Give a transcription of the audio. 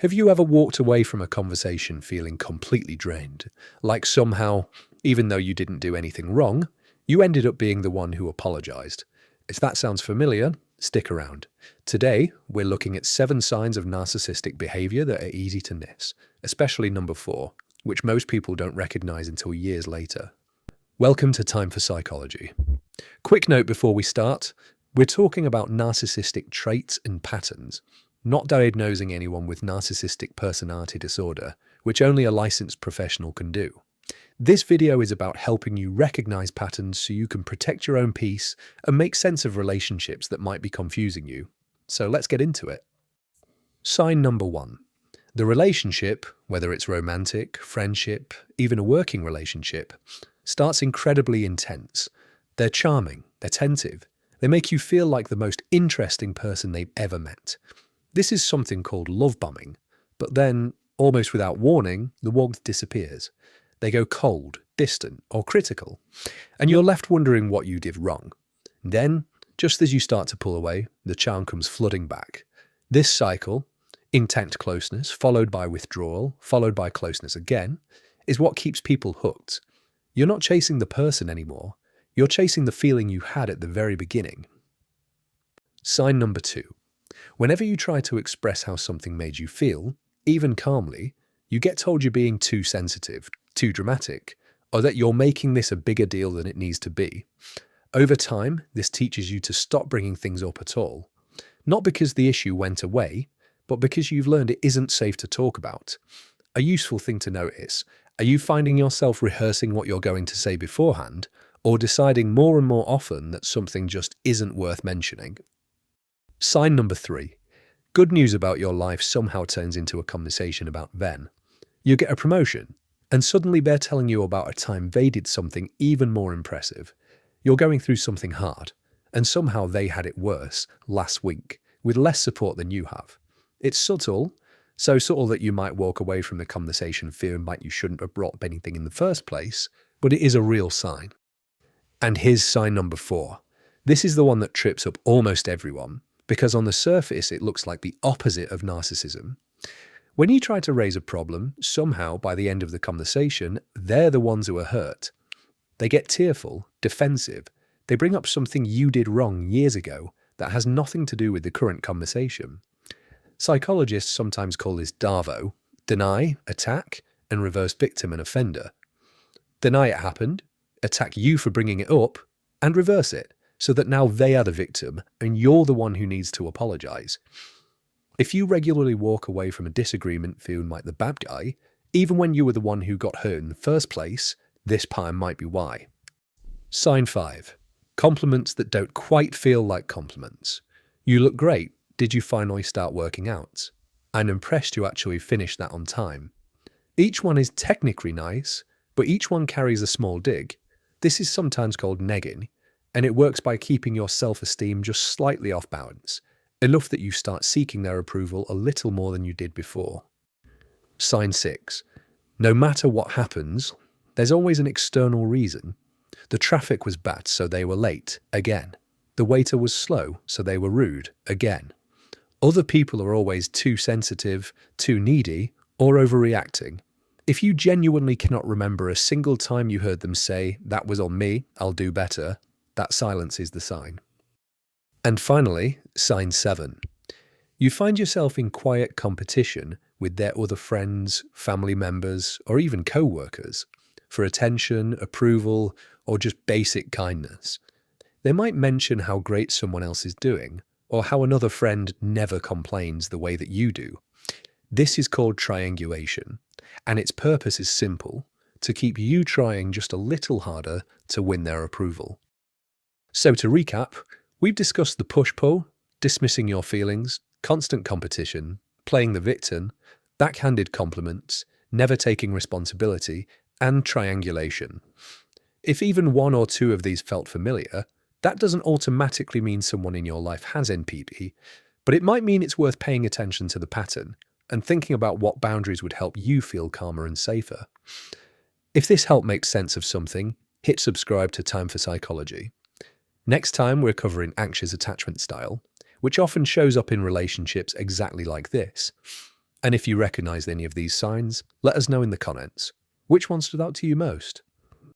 Have you ever walked away from a conversation feeling completely drained? Like somehow, even though you didn't do anything wrong, you ended up being the one who apologized. If that sounds familiar, stick around. Today, we're looking at 7 signs of narcissistic behavior that are easy to miss, especially number 4, which most people don't recognize until years later. Welcome to Time for Psychology. Quick note before we start, we're talking about narcissistic traits and patterns, not diagnosing anyone with narcissistic personality disorder, which only a licensed professional can do. This video is about helping you recognize patterns so you can protect your own peace and make sense of relationships that might be confusing you. So let's get into it. Sign number 1. The relationship, whether it's romantic, friendship, even a working relationship, starts incredibly intense. They're charming, they're attentive, they make you feel like the most interesting person they've ever met. This is something called love bombing, but then, almost without warning, the warmth disappears. They go cold, distant, or critical, and you're left wondering what you did wrong. Then, just as you start to pull away, the charm comes flooding back. This cycle, intense closeness, followed by withdrawal, followed by closeness again, is what keeps people hooked. You're not chasing the person anymore, you're chasing the feeling you had at the very beginning. Sign number 2. Whenever you try to express how something made you feel, even calmly, you get told you're being too sensitive, too dramatic, or that you're making this a bigger deal than it needs to be. Over time, this teaches you to stop bringing things up at all. Not because the issue went away, but because you've learned it isn't safe to talk about. A useful thing to notice: are you finding yourself rehearsing what you're going to say beforehand, or deciding more and more often that something just isn't worth mentioning? Sign number 3. Good news about your life somehow turns into a conversation about them. You get a promotion, and suddenly they're telling you about a time they did something even more impressive. You're going through something hard, and somehow they had it worse last week, with less support than you have. It's subtle, so subtle that you might walk away from the conversation feeling like you shouldn't have brought up anything in the first place, but it is a real sign. And here's sign number 4. This is the one that trips up almost everyone, because on the surface it looks like the opposite of narcissism. When you try to raise a problem, somehow by the end of the conversation, they're the ones who are hurt. They get tearful, defensive. They bring up something you did wrong years ago that has nothing to do with the current conversation. Psychologists sometimes call this DARVO: deny, attack, and reverse victim and offender. Deny it happened, attack you for bringing it up, and reverse it, so that now they are the victim and you're the one who needs to apologize. If you regularly walk away from a disagreement feeling like the bad guy, even when you were the one who got hurt in the first place, this pattern might be why. Sign 5. Compliments that don't quite feel like compliments. You look great. Did you finally start working out? I'm impressed you actually finished that on time. Each one is technically nice, but each one carries a small dig. This is sometimes called negging, and it works by keeping your self-esteem just slightly off balance, enough that you start seeking their approval a little more than you did before. Sign 6. No matter what happens, there's always an external reason. The traffic was bad, so they were late, again. The waiter was slow, so they were rude, again. Other people are always too sensitive, too needy, or overreacting. If you genuinely cannot remember a single time you heard them say, "That was on me, I'll do better," that silence is the sign. And finally, sign 7. You find yourself in quiet competition with their other friends, family members, or even co-workers for attention, approval, or just basic kindness. They might mention how great someone else is doing, or how another friend never complains the way that you do. This is called triangulation, and its purpose is simple: to keep you trying just a little harder to win their approval. So to recap, we've discussed the push-pull, dismissing your feelings, constant competition, playing the victim, backhanded compliments, never taking responsibility, and triangulation. If even one or two of these felt familiar, that doesn't automatically mean someone in your life has NPD, but it might mean it's worth paying attention to the pattern and thinking about what boundaries would help you feel calmer and safer. If this helped make sense of something, hit subscribe to Time for Psychology. Next time, we're covering anxious attachment style, which often shows up in relationships exactly like this. And if you recognized any of these signs, let us know in the comments. Which one stood out to you most?